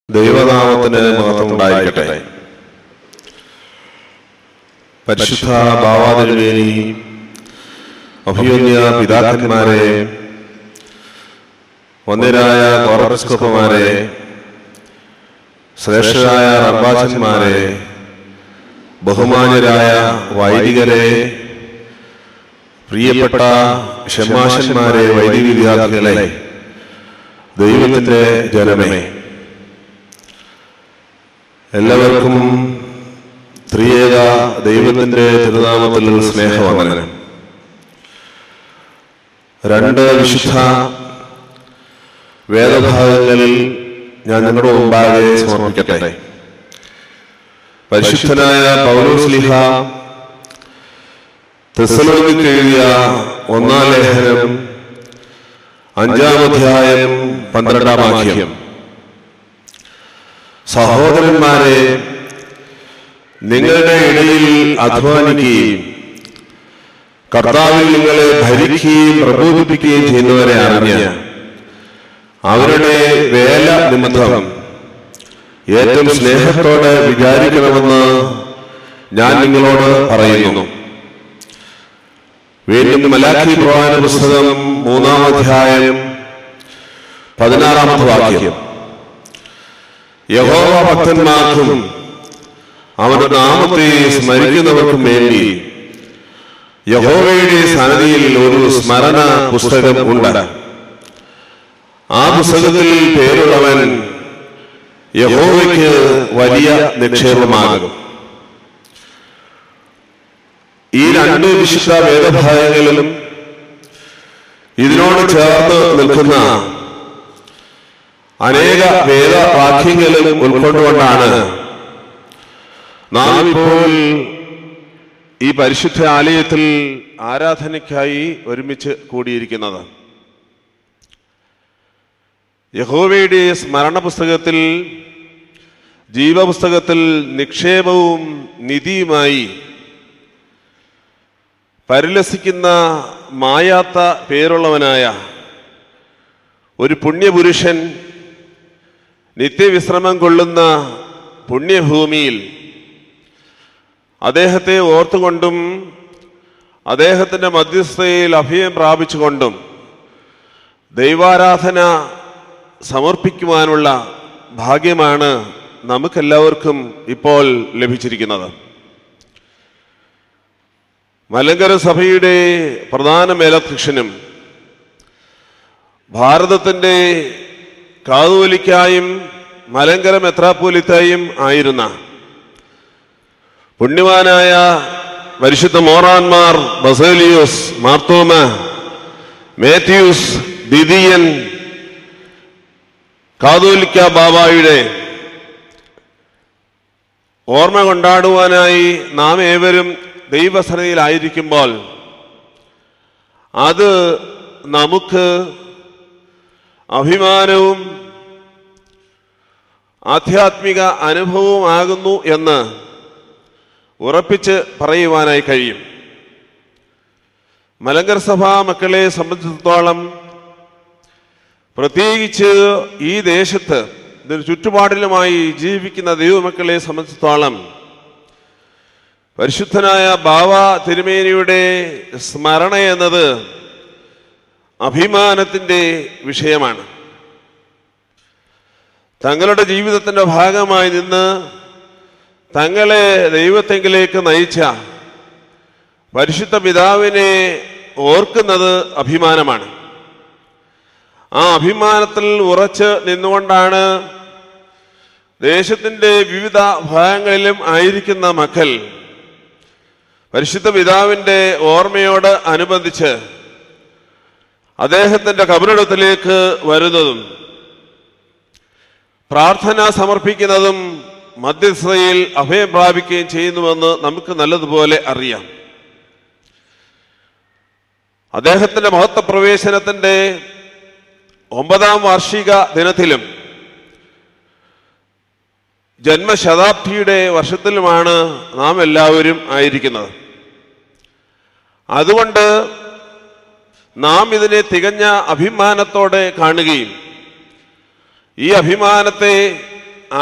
ദൈവനാമത്തിന് മഹത്വം ഉണ്ടായിരിക്കട്ടെ. പരിശുദ്ധ ബാവാതിരുമേനി, അഭിമന്യ പിതാക്കന്മാരെ, വന്ദ്യരായ കോറപ്പിസ്കോപ്പമാരെ, ശ്രേഷ്ഠരായ റബ്ബാച്ചന്മാരെ, ബഹുമാന്യരായ വൈദികരെ, പ്രിയപ്പെട്ട ഷമാശന്മാരെ, വൈദിക വിദ്യാർത്ഥികളെ, ദൈവത്തിന്റെ ജനമേ, എല്ലാവർക്കും ത്രിയേക ദൈവത്തിന്റെ തിരുനാമത്തിൽ സ്നേഹവന്ദനം. രണ്ട് വിശുദ്ധ വേദഭാഗങ്ങളിൽ ഞാൻ നിങ്ങളുടെ മുമ്പാകെ സമർപ്പിക്കട്ടെ. പരിശുദ്ധനായ പൗലോസ്ലീഹ തെസ്സലോനിക്കർക്ക് എഴുതിയ 1-ാം ലേഖനം 5-ാം അധ്യായം 12-ാം വാക്യം: സഹോദരന്മാരെ, നിങ്ങളുടെ ഇടയിൽ അധ്വാനിക്കുകയും കർത്താവിൽ നിങ്ങളെ ഭരിക്കുകയും പ്രബോധിപ്പിക്കുകയും ചെയ്യുന്നവരെ അറിഞ്ഞ് അവരുടെ വേല നിമിത്തം ഏറ്റവും സ്നേഹത്തോടെ വിചാരിക്കണമെന്ന് ഞാൻ നിങ്ങളോട് പറയുന്നു. വീണ്ടും മലാഖി പ്രവാചന പുസ്തകം 3-ാം അധ്യായം 16-ാമത്തെ വാക്യം: യഹോവ ഭക്തന്മാർക്കും അവന്റെ നാമത്തെ സ്മരിക്കുന്നവർക്കും വേണ്ടി യഹോവയുടെ സന്നിധിയിൽ ഒരു സ്മരണ പുസ്തകം ഉണ്ട്. ആ പുസ്തകത്തിൽ പേരുള്ളവൻ യഹോവയ്ക്ക് വലിയ നിക്ഷേപമാകും. ഈ രണ്ട് വിശുദ്ധ വേദഭാഗങ്ങളിലും ഇതിനോട് ചേർന്ന് നിൽക്കുന്ന അനേക വേദവാക്യങ്ങളും ഉൾക്കൊണ്ടുകൊണ്ടാണ് നാം ഇപ്പോൾ ഈ പരിശുദ്ധ ആലയത്തിൽ ആരാധനയ്ക്കായി ഒരുമിച്ച് കൂടിയിരിക്കുന്നത്. യഹോവയുടെ സ്മരണ പുസ്തകത്തിൽ, ജീവപുസ്തകത്തിൽ നിക്ഷേപവും നിധിയുമായി പരിലസിക്കുന്ന മായാത്ത പേരുള്ളവനായ ഒരു പുണ്യപുരുഷൻ നിത്യവിശ്രമം കൊള്ളുന്ന പുണ്യഭൂമിയിൽ അദ്ദേഹത്തെ ഓർത്തുകൊണ്ടും അദ്ദേഹത്തിൻ്റെ മധ്യസ്ഥതയിൽ അഭയം പ്രാപിച്ചുകൊണ്ടും ദൈവാരാധന സമർപ്പിക്കുവാനുള്ള ഭാഗ്യമാണ് നമുക്കെല്ലാവർക്കും ഇപ്പോൾ ലഭിച്ചിരിക്കുന്നത്. മലങ്കര സഭയുടെ പ്രധാന മേലധ്യക്ഷനും ഭാരതത്തിൻ്റെ കാതോലിക്കായും മലങ്കര മെത്രാപ്പോലിത്തായും ആയിരുന്ന പുണ്യവാനായ പരിശുദ്ധ മോറാൻമാർ ബസേലിയോസ് മാർത്തോമ മാത്യൂസ് ദിദിയൻ കാതോലിക്ക ബാബായുടെ ഓർമ്മ കൊണ്ടാടുവാനായി നാം ഏവരും ദൈവസന്നിധിയിലായിരിക്കുമ്പോൾ അത് നമുക്ക് അഭിമാനവും ആധ്യാത്മിക അനുഭവമാകുന്നു എന്ന് ഉറപ്പിച്ച് പറയുവാനായി കഴിയും. മലങ്കര സഭാ മക്കളെ സംബന്ധിച്ചിടത്തോളം, പ്രത്യേകിച്ച് ഈ ദേശത്ത് ഇതിന് ചുറ്റുപാടിലുമായി ജീവിക്കുന്ന ദൈവമക്കളെ സംബന്ധിച്ചിടത്തോളം, പരിശുദ്ധനായ ബാവ തിരുമേനിയുടെ സ്മരണ എന്നത് അഭിമാനത്തിൻ്റെ വിഷയമാണ്. തങ്ങളുടെ ജീവിതത്തിൻ്റെ ഭാഗമായി നിന്ന് തങ്ങളെ ദൈവത്തെങ്കിലേക്ക് നയിച്ച പരിശുദ്ധ പിതാവിനെ ഓർക്കുന്നത് അഭിമാനമാണ്. ആ അഭിമാനത്തിൽ ഉറച്ച് നിന്നുകൊണ്ടാണ് ദേശത്തിൻ്റെ വിവിധ ഭാഗങ്ങളിലും ആയിരിക്കുന്ന മക്കൾ പരിശുദ്ധ പിതാവിൻ്റെ ഓർമ്മയോട് അനുബന്ധിച്ച് അദ്ദേഹത്തിൻ്റെ കബറിടത്തിലേക്ക് വരുന്നതും പ്രാർത്ഥന സമർപ്പിക്കുന്നതും മധ്യസ്ഥതയിൽ അഭയം പ്രാപിക്കുകയും ചെയ്യുന്നുവെന്ന് നമുക്ക് നല്ലതുപോലെ അറിയാം. അദ്ദേഹത്തിൻ്റെ മഹത്വപ്രവേശനത്തിൻ്റെ 9ാം വാർഷിക ദിനത്തിലും ജന്മശതാബ്ദിയുടെ വർഷത്തിലുമാണ് നാം എല്ലാവരും ആയിരിക്കുന്നത്. അതുകൊണ്ട് നാം ഇതിനെ തികഞ്ഞ അഭിമാനത്തോടെ കാണുകയും ഈ അഭിമാനത്തെ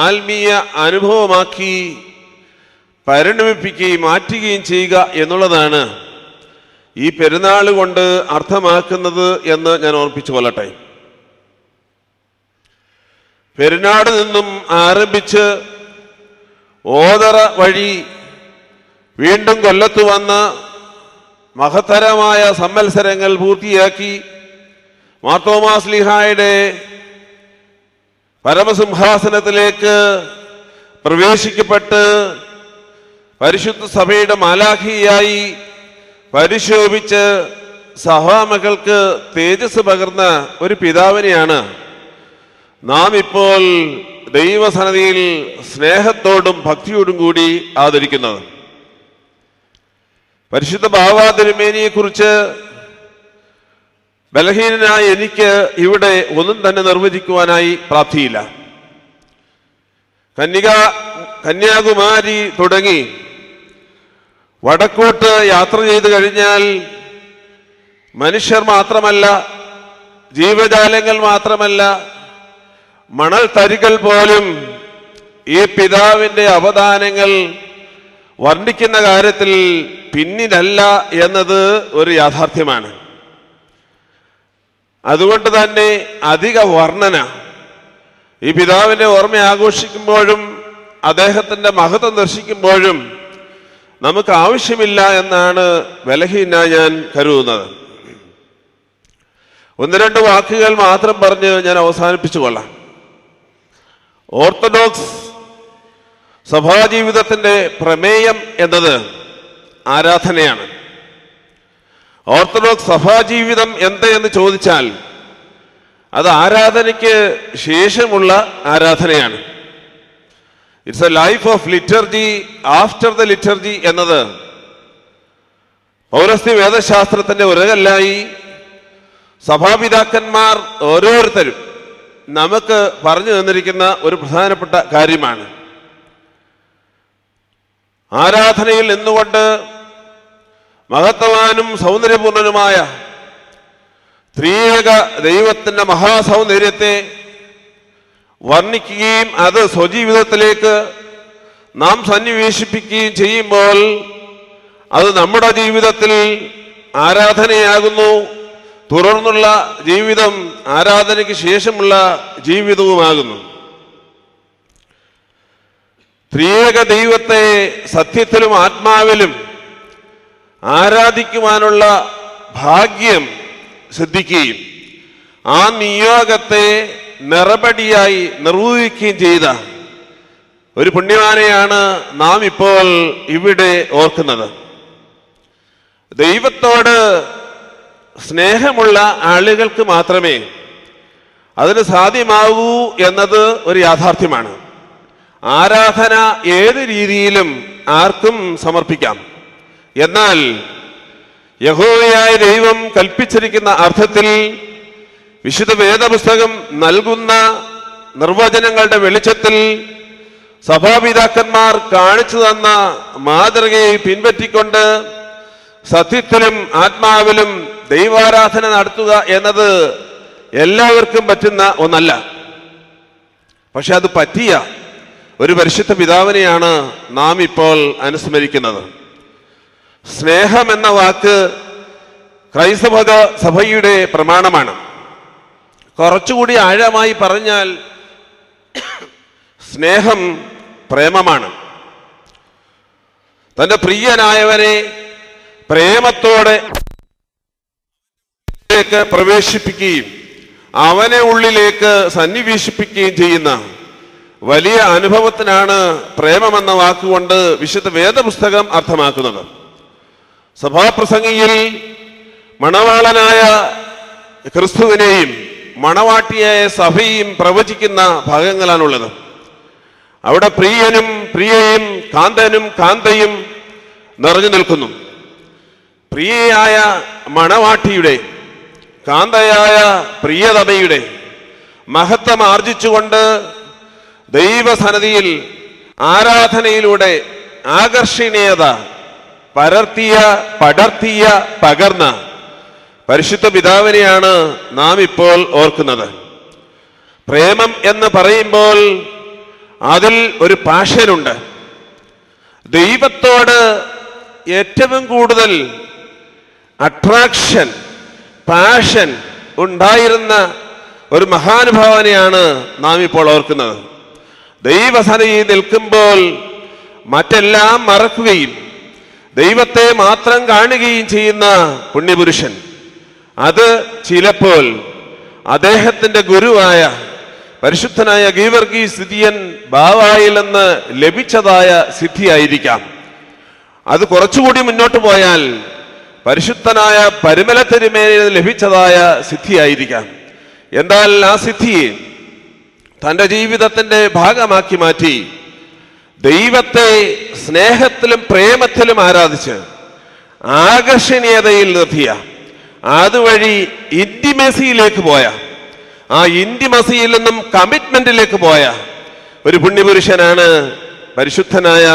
ആത്മീയ അനുഭവമാക്കി പരിണമിപ്പിക്കുകയും മാറ്റുകയും ചെയ്യുക എന്നുള്ളതാണ് ഈ പെരുന്നാൾ കൊണ്ട് അർത്ഥമാക്കുന്നത് എന്ന് ഞാൻ ഓർപ്പിച്ചു കൊള്ളട്ടെ. പെരുന്നാട് നിന്നും ആരംഭിച്ച് ഓതറ വഴി വീണ്ടും കൊല്ലത്ത് വന്ന് മഹത്തരമായ സമ്മത്സരങ്ങൾ പൂർത്തിയാക്കി മാർത്തോമാ ശ്ലീഹായുടെ പരമസിംഹാസനത്തിലേക്ക് പ്രവേശിക്കപ്പെട്ട് പരിശുദ്ധ സഭയുടെ മാലാഖിയായി പരിശോഭിച്ച് സഭാമക്കൾക്ക് തേജസ് പകർന്ന ഒരു പിതാവിനെയാണ് നാം ഇപ്പോൾ ദൈവസന്നിധിയിൽ സ്നേഹത്തോടും ഭക്തിയോടും കൂടി ആദരിക്കുന്നത്. പരിശുദ്ധ ബാവാതിരുമേനിയെ കുറിച്ച് ബലഹീനനായ എനിക്ക് ഇവിടെ ഒന്നും തന്നെ നിർവചിക്കുവാനായി പ്രാപ്തിയില്ല. കന്യാകുമാരി തുടങ്ങി വടക്കോട്ട് യാത്ര ചെയ്തു കഴിഞ്ഞാൽ മനുഷ്യർ മാത്രമല്ല, ജീവജാലങ്ങൾ മാത്രമല്ല, മണൽ തരികൾ പോലും ഈ പിതാവിൻ്റെ അവദാനങ്ങൾ വർണ്ണിക്കുന്ന കാര്യത്തിൽ പിന്നിലല്ല എന്നത് ഒരു യാഥാർത്ഥ്യമാണ്. അതുകൊണ്ട് തന്നെ അധിക വർണ്ണന ഈ പിതാവിൻ്റെ ഓർമ്മ ആഘോഷിക്കുമ്പോഴും അദ്ദേഹത്തിൻ്റെ മഹത്വം ദർശിക്കുമ്പോഴും നമുക്ക് ആവശ്യമില്ല എന്നാണ് ബലഹീനായി ഞാൻ കരുതുന്നത്. ഒന്ന് രണ്ട് വാക്കുകൾ മാത്രം പറഞ്ഞ് ഞാൻ അവസാനിപ്പിച്ചു കൊള്ളാം. ഓർത്തഡോക്സ് സഭാജീവിതത്തിൻ്റെ പ്രമേയം എന്നത് ആരാധനയാണ്. ഓർത്തഡോക്സ് സഭാജീവിതം എന്ത് എന്ന് ചോദിച്ചാൽ അത് ആരാധനയ്ക്ക് ശേഷമുള്ള ആരാധനയാണ്. It's a life of liturgy after the liturgy എന്നത് പൗരസ്ത്യ വേദശാസ്ത്രത്തിന്റെ ഉരകല്ലായി സഭാപിതാക്കന്മാർ ഓരോരുത്തരും നമുക്ക് പറഞ്ഞു തന്നിരിക്കുന്ന ഒരു പ്രധാനപ്പെട്ട കാര്യമാണ്. ആരാധനയിൽ നിന്നുകൊണ്ട് മഹത്വവാനും സൗന്ദര്യപൂർണനുമായ ത്രിയേക ദൈവത്തിൻ്റെ മഹാസൗന്ദര്യത്തെ വർണ്ണിക്കുകയും അത് സ്വജീവിതത്തിലേക്ക് നാം സന്നിവേശിപ്പിക്കുകയും ചെയ്യുമ്പോൾ അത് നമ്മുടെ ജീവിതത്തിൽ ആരാധനയാകുന്നു. തുടർന്നുള്ള ജീവിതം ആരാധനയ്ക്ക് ശേഷമുള്ള ജീവിതവുമാകുന്നു. ത്രിയേക ദൈവത്തെ സത്യത്തിലും ആത്മാവിലും ആരാധിക്കുവാനുള്ള ഭാഗ്യം സിദ്ധിക്കുകയും ആ നിയോഗത്തെ നിറപടിയായി നിർവഹിക്കുകയും ചെയ്ത ഒരു പുണ്യവാനെയാണ് നാം ഇപ്പോൾ ഇവിടെ ഓർക്കുന്നത്. ദൈവത്തോട് സ്നേഹമുള്ള ആളുകൾക്ക് മാത്രമേ അതിന് സാധ്യമാവൂ എന്നത് ഒരു യാഥാർത്ഥ്യമാണ്. ആരാധന ഏത് രീതിയിലും ആർക്കും സമർപ്പിക്കാം. എന്നാൽ യഹോവയായ ദൈവം കൽപ്പിച്ചിരിക്കുന്ന അർത്ഥത്തിൽ വിശുദ്ധ വേദപുസ്തകം നൽകുന്ന നിർവചനങ്ങളുടെ വെളിച്ചത്തിൽ സഭാപിതാക്കന്മാർ കാണിച്ചു തന്ന മാതൃകയെ പിൻപറ്റിക്കൊണ്ട് സത്യത്തിലും ആത്മാവിലും ദൈവാരാധന നടത്തുക എന്നത് എല്ലാവർക്കും പറ്റുന്ന ഒന്നല്ല. പക്ഷെ അത് പറ്റിയ ഒരു പരിശുദ്ധ പിതാവിനെയാണ് നാം ഇപ്പോൾ അനുസ്മരിക്കുന്നത്. സ്നേഹം എന്ന വാക്ക് ക്രൈസ്തവ സഭയുടെ പ്രമാണമാണ്. കുറച്ചുകൂടി ആഴമായി പറഞ്ഞാൽ സ്നേഹം പ്രേമമാണ്. തൻ്റെ പ്രിയനായവനെ പ്രേമത്തോടെ പ്രവേശിപ്പിക്കുകയും അവനെ ഉള്ളിലേക്ക് സന്നിവേശിപ്പിക്കുകയും ചെയ്യുന്ന വലിയ അനുഭവത്തിനാണ് പ്രേമമെന്ന വാക്കുകൊണ്ട് വിശുദ്ധ വേദപുസ്തകം അർത്ഥമാക്കുന്നത്. സഭാപ്രസംഗിയിൽ മണവാളനായ ക്രിസ്തുവിനെയും മണവാട്ടിയായ സഭയും പ്രവചിക്കുന്ന ഭാഗങ്ങളാണുള്ളത്. അവിടെ പ്രിയനും പ്രിയയും കാന്തനും കാന്തയും നിറഞ്ഞു നിൽക്കുന്നു. പ്രിയയായ മണവാട്ടിയുടെ കാന്തയായ പ്രിയതമയുടെ മഹത്വം ആർജിച്ചുകൊണ്ട് ദൈവസന്നിധിയിൽ ആരാധനയിലൂടെ ആകർഷണീയത പടർത്തിയ പകർന്ന പരിശുദ്ധ പിതാവിനെയാണ് നാം ഇപ്പോൾ ഓർക്കുന്നത്. പ്രേമം എന്ന് പറയുമ്പോൾ അതിൽ ഒരു പാഷനുണ്ട്. ദൈവത്തോട് ഏറ്റവും കൂടുതൽ അട്രാക്ഷൻ, പാഷൻ ഉണ്ടായിരുന്ന ഒരു മഹാനുഭാവനെയാണ് നാം ഇപ്പോൾ ഓർക്കുന്നത്. ദൈവസന്നിധിയിൽ നിൽക്കുമ്പോൾ മറ്റെല്ലാം മറക്കുകയും ദൈവത്തെ മാത്രം കാണുകയും ചെയ്യുന്ന പുണ്യപുരുഷൻ. അത് ചിലപ്പോൾ അദ്ദേഹത്തിന്റെ ഗുരുവായ പരിശുദ്ധനായ ഗീവർഗീസ് സിദിയൻ ബാവായിൽ നിന്ന് ലഭിച്ചതായ സിദ്ധിയായിരിക്കാം. അത് കുറച്ചുകൂടി മുന്നോട്ട് പോയാൽ പരിശുദ്ധനായ പരിമല തിരുമേനിയിൽ നിന്ന് ലഭിച്ചതായ സിദ്ധിയായിരിക്കാം. എന്നാൽ ആ സിദ്ധിയെ തൻ്റെ ജീവിതത്തിന്റെ ഭാഗമാക്കി മാറ്റി ദൈവത്തെ സ്നേഹത്തിലും പ്രേമത്തിലും ആരാധിച്ച് ആകർഷണീയതയിൽ നിർത്തിയ, അതുവഴി ഇന്റിമസിയിലേക്ക് പോയ, ആ ഇന്റിമസിയിൽ നിന്നും കമ്മിറ്റ്മെന്റിലേക്ക് പോയ ഒരു പുണ്യപുരുഷനാണ് പരിശുദ്ധനായ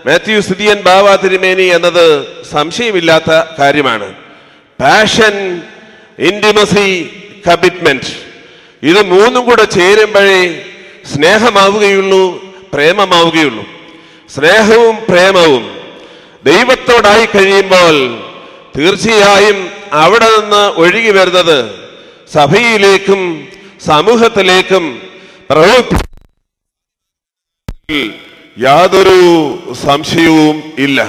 മാത്യു സിദിയൻ ബാവ തിരുമേനി എന്നത് സംശയമില്ലാത്ത കാര്യമാണ്. പാഷൻ, ഇന്റിമസി, കമ്മിറ്റ്മെന്റ്, ഇത് മൂന്നും കൂടെ ചേരുമ്പോഴേ സ്നേഹമാവുകയുള്ളൂ, പ്രേമമാവുകയുള്ളൂ. സ്നേഹവും പ്രേമവും ദൈവത്തോടായി കഴിയുമ്പോൾ തീർച്ചയായും അവിടെ നിന്ന് ഒഴുകി വരുന്നത് സഭയിലേക്കും സമൂഹത്തിലേക്കും യാതൊരു സംശയവും ഇല്ല.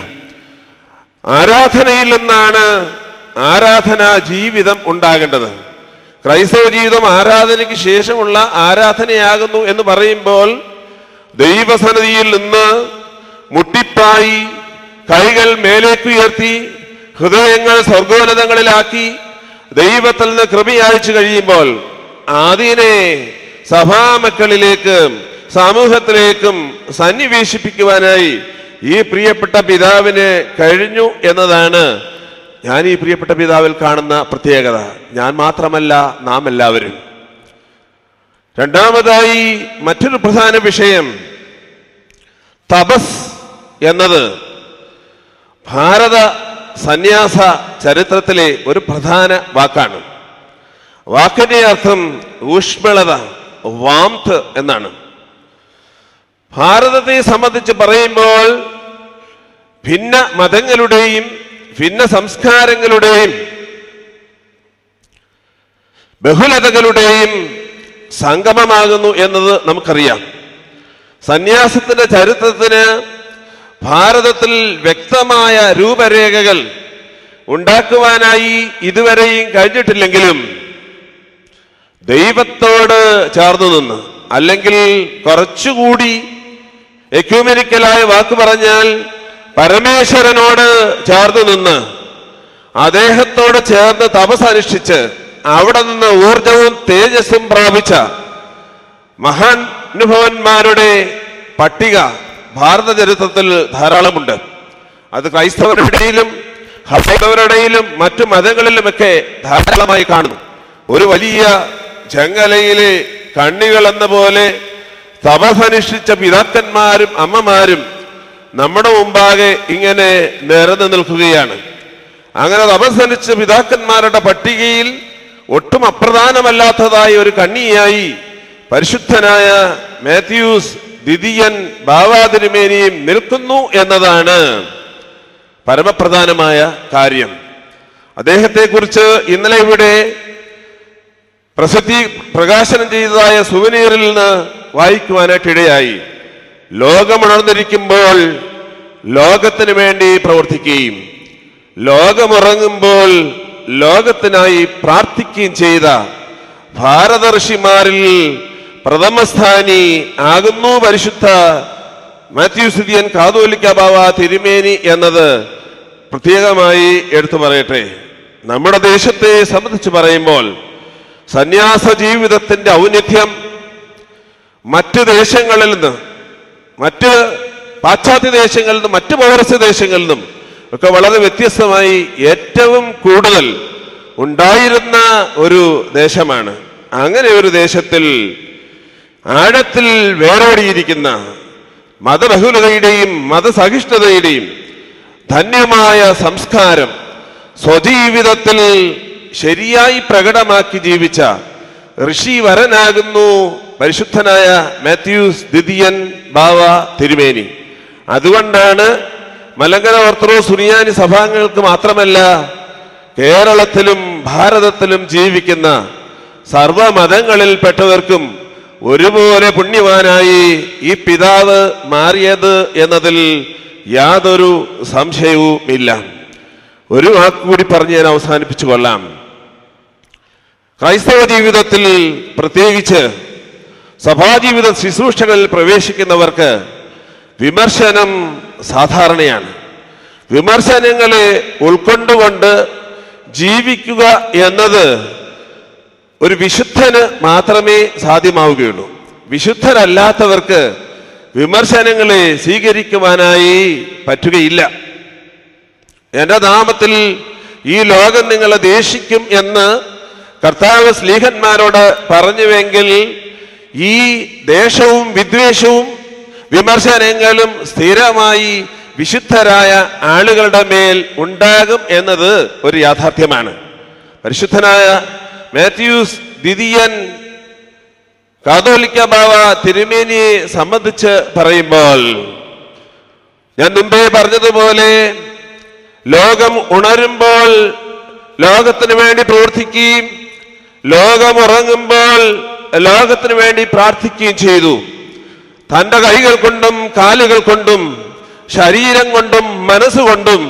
ആരാധനയിൽ നിന്നാണ് ആരാധനാ ജീവിതം ഉണ്ടാകേണ്ടത്. ക്രൈസ്തവ ജീവിതം ആരാധനയ്ക്ക് ശേഷമുള്ള ആരാധനയാകുന്നു എന്ന് പറയുമ്പോൾ ദൈവസന്നിധിയിൽ നിന്ന് മുട്ടിപ്പായി കൈകൾ മേലേക്കുയർത്തി ഹൃദയങ്ങൾ സ്വർഗോന്നതങ്ങളിലാക്കി ദൈവത്തിൽ നിന്ന് കൃപയാഴ്ച കഴിയുമ്പോൾ അതിനെ സഭാമക്കളിലേക്കും സമൂഹത്തിലേക്കും സന്നിവേശിപ്പിക്കുവാനായി ഈ പ്രിയപ്പെട്ട പിതാവിന് കഴിഞ്ഞു എന്നതാണ് ഞാൻ ഈ പ്രിയപ്പെട്ട പിതാവിൽ കാണുന്ന പ്രത്യേകത. ഞാൻ മാത്രമല്ല, നാം എല്ലാവരും. രണ്ടാമതായി മറ്റൊരു പ്രധാന വിഷയം തപസ് എന്നത് ഭാരത സന്യാസ ചരിത്രത്തിലെ ഒരു പ്രധാന വാക്കാണ്. വാക്കിന്റെ അർത്ഥം ഊഷ്മളത, വാംത് എന്നാണ്. ഭാരതത്തെ സംബന്ധിച്ച് പറയുമ്പോൾ ഭിന്ന മതങ്ങളുടെയും ഭിന്ന സംസ്കാരങ്ങളുടെയും ബഹുലതകളുടെയും സംഗമമാകുന്നു എന്നത് നമുക്കറിയാം. സന്യാസത്തിന്റെ ചരിത്രത്തിന് ഭാരതത്തിൽ വ്യക്തമായ രൂപരേഖകൾ ഉണ്ടാക്കുവാനായി ഇതുവരെയും കഴിഞ്ഞിട്ടില്ലെങ്കിലും ദൈവത്തോട് ചേർന്നു നിന്ന്, അല്ലെങ്കിൽ കുറച്ചുകൂടി എക്യൂമെനിക്കലായ വാക്ക് പറഞ്ഞാൽ പരമേശ്വരനോട് ചേർന്ന് നിന്ന് അദ്ദേഹത്തോട് ചേർന്ന് തപസ് അനുഷ്ഠിച്ച് അവിടെ നിന്ന് ഊർജവും തേജസ്സും പ്രാപിച്ച മഹാനുഭവന്മാരുടെ പട്ടിക ഭാരത ചരിത്രത്തിൽ ധാരാളമുണ്ട്. അത് ക്രൈസ്തവരുടെയിലും ഹൈന്ദവരുടെയിലും മറ്റു മതങ്ങളിലുമൊക്കെ ധാരാളമായി കാണുന്നു. ഒരു വലിയ ജംഗലയിലെ കണ്ണികൾ എന്ന പോലെ തപസനുഷ്ഠിച്ച പിതാക്കന്മാരും അമ്മമാരും നമ്മുടെ മുമ്പാകെ ഇങ്ങനെ നിരന്നു നിൽക്കുകയാണ്. അങ്ങനെ തപസനുഷ്ഠിച്ച പിതാക്കന്മാരുടെ പട്ടികയിൽ ഒട്ടും അപ്രധാനമല്ലാത്തതായ ഒരു കണ്ണിയായി പരിശുദ്ധനായ മാത്യൂസ് ദ്വിതീയൻ ബാവാ തിരുമേനിയും നിൽക്കുന്നു എന്നതാണ് പരമപ്രധാനമായ കാര്യം. അദ്ദേഹത്തെക്കുറിച്ച് ഇന്നലെ ഇവിടെ പ്രകാശനം ചെയ്തതായ സുവനീറിൽ നിന്ന് വായിക്കുവാനായിട്ടിടയായി. ലോകമുണർന്നിരിക്കുമ്പോൾ ലോകത്തിന് വേണ്ടി പ്രവർത്തിക്കുകയും ലോകമുറങ്ങുമ്പോൾ ലോകത്തിനായി പ്രാർത്ഥിക്കുകയും ചെയ്ത ഭാരത ഋഷിമാരിൽ പ്രഥമസ്ഥാനി ആകുന്നു പരിശുദ്ധ മാത്യു സിദിയൻ കാതോലിക്ക ബാവ തിരുമേനി എന്നത് പ്രത്യേകമായി എടുത്തു പറയട്ടെ. നമ്മുടെ ദേശത്തെ സംബന്ധിച്ച് പറയുമ്പോൾ സന്യാസ ജീവിതത്തിന്റെ ഔന്നത്യം മറ്റ് ദേശങ്ങളിൽ നിന്ന്, മറ്റ് പാശ്ചാത്യ ദേശങ്ങളിൽ നിന്നും മറ്റ് പൗരസ്ത്യ ദേശങ്ങളിൽ നിന്നും ഒക്കെ വളരെ വ്യത്യസ്തമായി ഏറ്റവും കൂടുതൽ ഉണ്ടായിരുന്ന ഒരു ദേശമാണ്. അങ്ങനെ ഒരു ദേശത്തിൽ ആഴത്തിൽ വേരോടിയിരിക്കുന്ന മതബഹുലതയുടെയും മതസഹിഷ്ണുതയുടെയും ധന്യമായ സംസ്കാരം സ്വജീവിതത്തിൽ ശരിയായി പ്രകടമാക്കി ജീവിച്ച ഋഷി വരനാകുന്നു പരിശുദ്ധനായ മാത്യൂസ് ദ്വിതീയൻ ബാവ തിരുമേനി. അതുകൊണ്ടാണ് മലങ്കര ഓർത്തഡോക്സ് സുറിയാനി സഭാംഗങ്ങൾക്ക് മാത്രമല്ല, കേരളത്തിലും ഭാരതത്തിലും ജീവിക്കുന്ന സർവമതങ്ങളിൽപ്പെട്ടവർക്കും ഒരുപോലെ പുണ്യവാനായി ഈ പിതാവ് മാറിയത് എന്നതിൽ യാതൊരു സംശയവുമില്ല. ഒരു വാക്കുകൂടി പറഞ്ഞ് ഞാൻ അവസാനിപ്പിച്ചു കൊള്ളാം. ക്രൈസ്തവ ജീവിതത്തിൽ, പ്രത്യേകിച്ച് സഭാജീവിത ശുശ്രൂഷകളിൽ പ്രവേശിക്കുന്നവർക്ക് വിമർശനം സാധാരണയാണ്. വിമർശനങ്ങളെ ഉൾക്കൊണ്ടുകൊണ്ട് ജീവിക്കുക എന്നത് ഒരു വിശുദ്ധന് മാത്രമേ സാധ്യമാവുകയുള്ളൂ. വിശുദ്ധരല്ലാത്തവർക്ക് വിമർശനങ്ങളെ സ്വീകരിക്കുവാനായി പറ്റുകയില്ല. എൻ്റെ നാമത്തിൽ ഈ ലോകം നിങ്ങളെ ദ്വേഷിക്കും എന്ന് കർത്താവ് സ്ലീഹന്മാരോട് പറഞ്ഞുവെങ്കിൽ ഈ ദേഷ്യവും വിദ്വേഷവും വിമർശനങ്ങളും സ്ഥിരമായി വിശുദ്ധരായ ആളുകളുടെ മേൽ ഉണ്ടാകും എന്നത് ഒരു യാഥാർത്ഥ്യമാണ്. പരിശുദ്ധനായ മാത്യൂസ് ദ്വിതീയൻ കാതോലിക്ക ബാവ തിരുമേനിയെ സംബന്ധിച്ച് പറയുമ്പോൾ, ഞാൻ മുമ്പേ പറഞ്ഞതുപോലെ, ലോകം ഉണരുമ്പോൾ ലോകത്തിന് വേണ്ടി പ്രവർത്തിക്കുകയും ലോകം ഉറങ്ങുമ്പോൾ ലോകത്തിന് വേണ്ടി പ്രാർത്ഥിക്കുകയും ചെയ്തു. തൻ്റെ കൈകൾ കൊണ്ടും കാലുകൾ കൊണ്ടും ശരീരം കൊണ്ടും മനസ്സുകൊണ്ടും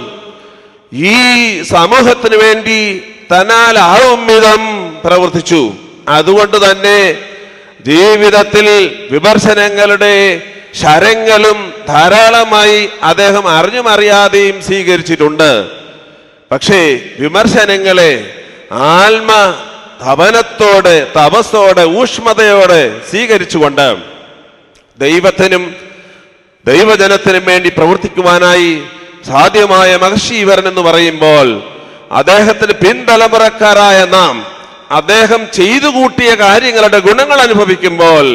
ഈ സമൂഹത്തിന് വേണ്ടി തന്നാലാവും വിധം പ്രവർത്തിച്ചു. അതുകൊണ്ട് തന്നെ ജീവിതത്തിൽ വിമർശനങ്ങളുടെ ശരങ്ങളും ധാരാളമായി അദ്ദേഹം അറിഞ്ഞും അറിയാതെയും സ്വീകരിച്ചിട്ടുണ്ട്. പക്ഷേ വിമർശനങ്ങളെ ആത്മ തപനത്തോടെ, തപസ്സോടെ, ഊഷ്മതയോടെ സ്വീകരിച്ചുകൊണ്ട് ദൈവത്തിനും ദൈവജനത്തിനും വേണ്ടി പ്രവർത്തിക്കുവാനായി സാധ്യമായ മഹർഷീവരൻ എന്ന് പറയുമ്പോൾ, അദ്ദേഹത്തിന് പിൻതലമുറക്കാരായ നാം അദ്ദേഹം ചെയ്തു കൂട്ടിയ കാര്യങ്ങളുടെ ഗുണങ്ങൾ അനുഭവിക്കുമ്പോൾ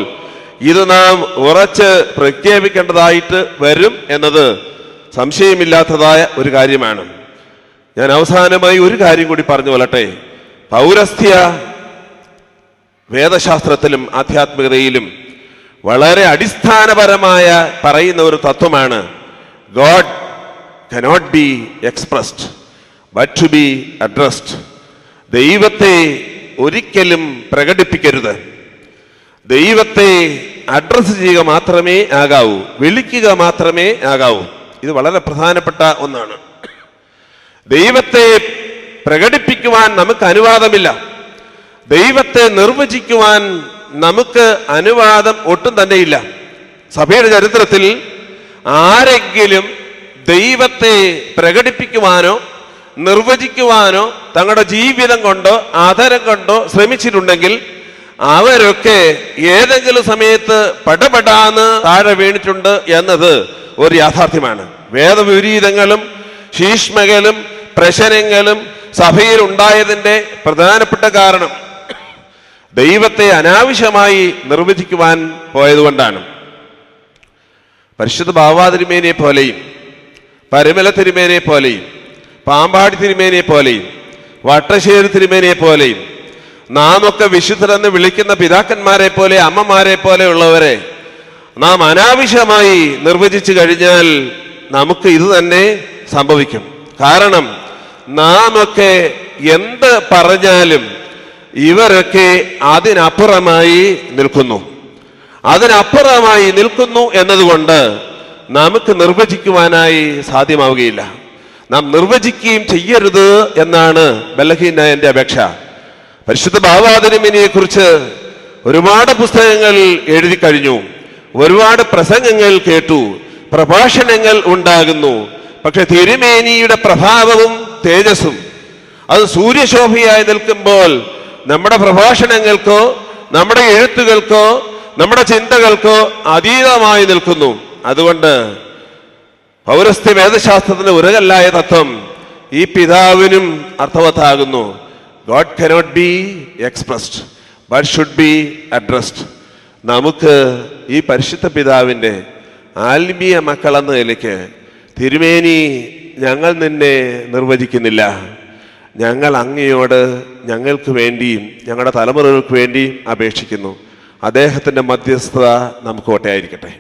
ഇത് നാം ഉറച്ച് പ്രഖ്യാപിക്കേണ്ടതായിട്ട് വരും എന്നത് സംശയമില്ലാത്തതായ ഒരു കാര്യമാണ്. ഞാൻ അവസാനമായി ഒരു കാര്യം കൂടി പറഞ്ഞു കൊള്ളട്ടെ. പൗരസ്ത്യ വേദശാസ്ത്രത്തിലും ആധ്യാത്മികതയിലും വളരെ അടിസ്ഥാനപരമായ പറയുന്ന ഒരു തത്വമാണ്, God cannot be expressed but to be addressed. ദൈവത്തെ ഒരിക്കലും പ്രകടിപ്പിക്കരുത്, ദൈവത്തെ അഡ്രസ് ചെയ്യുക മാത്രമേ ആകാവൂ, വിളിക്കുക മാത്രമേ ആകാവൂ. ഇത് വളരെ പ്രധാനപ്പെട്ട ഒന്നാണ്. ദൈവത്തെ പ്രകടിപ്പിക്കുവാൻ നമുക്ക് അനുവാദമില്ല, ദൈവത്തെ നിർവചിക്കുവാൻ നമുക്ക് അനുവാദം ഒട്ടും തന്നെയില്ല. സഭയുടെ ചരിത്രത്തിൽ ആരെങ്കിലും ദൈവത്തെ പ്രകടിപ്പിക്കുവാനോ നിർവചിക്കുവാനോ തങ്ങളുടെ ജീവിതം കൊണ്ടോ ആധാരം കൊണ്ടോ ശ്രമിച്ചിട്ടുണ്ടെങ്കിൽ അവരൊക്കെ ഏതെങ്കിലും സമയത്ത് പടപടാന്ന് താഴെ വീണിട്ടുണ്ട് എന്നത് ഒരു യാഥാർത്ഥ്യമാണ്. വേദവിപരീതങ്ങളും ശീഷ്മകളും പ്രശ്നങ്ങളും സഭയിൽ ഉണ്ടായതിൻ്റെ പ്രധാനപ്പെട്ട കാരണം ദൈവത്തെ അനാവശ്യമായി നിർവചിക്കുവാൻ പോയതുകൊണ്ടാണ്. പരിശുദ്ധ ബാവാ തിരുമേനിയെ പോലെയും പരമല തിരുമേനിയെ പോലെയും പാമ്പാടി തിരുമേനിയെ പോലെയും വട്ടശ്ശേരി തിരുമേനിയെ പോലെയും നാം ഒക്കെ വിശുദ്ധരെന്ന് വിളിക്കുന്ന പിതാക്കന്മാരെ പോലെ അമ്മമാരെ പോലെ ഉള്ളവരെ നാം അനാവശ്യമായി നിർവചിച്ചു കഴിഞ്ഞാൽ നമുക്ക് ഇത് തന്നെ സംഭവിക്കും. കാരണം നാം ഒക്കെ എന്ത് പറഞ്ഞാലും ഇവരൊക്കെ അതിനപ്പുറമായി നിൽക്കുന്നു എന്നതുകൊണ്ട് നമുക്ക് നിർവചിക്കുവാനായി സാധ്യമാവുകയില്ല. നാം നിർവചിക്കുകയും ചെയ്യരുത് എന്നാണ് ബലഹീനായ എൻ്റെ അപേക്ഷ. പരിശുദ്ധ ബാവാ തിരുമേനിയെ കുറിച്ച് ഒരുപാട് പുസ്തകങ്ങൾ എഴുതി കഴിഞ്ഞു, ഒരുപാട് പ്രസംഗങ്ങൾ കേട്ടു, പ്രഭാഷണങ്ങൾ ഉണ്ടാകുന്നു. പക്ഷെ തിരുമേനിയുടെ പ്രഭാവവും തേജസ്സും അത് സൂര്യശോഭയായി നിൽക്കുമ്പോൾ നമ്മുടെ പ്രഭാഷണങ്ങൾക്കോ നമ്മുടെ എഴുത്തുകൾക്കോ നമ്മുടെ ചിന്തകൾക്കോ അതീതമായി നിൽക്കുന്നു. അതുകൊണ്ട് പൗരസ്ത്യ വേദശാസ്ത്രത്തിന്റെ ഉരകല്ലായ തത്വം ഈ പിതാവിനും അർത്ഥവത്താകുന്നു. God cannot be expressed but should be addressed. നമുക്ക് ഈ പരിശുദ്ധ പിതാവിൻ്റെ ആത്മീയ മക്കളെന്ന നിലയ്ക്ക് തിരുമേനി, ഞങ്ങൾ നിന്നെ നിർവചിക്കുന്നില്ല, ഞങ്ങൾ അങ്ങയോട് ഞങ്ങൾക്ക് വേണ്ടിയും ഞങ്ങളുടെ തലമുറകൾക്ക് വേണ്ടിയും അപേക്ഷിക്കുന്നു. അദ്ദേഹത്തിൻ്റെ മധ്യസ്ഥത നമുക്ക് കോട്ടയായിരിക്കട്ടെ.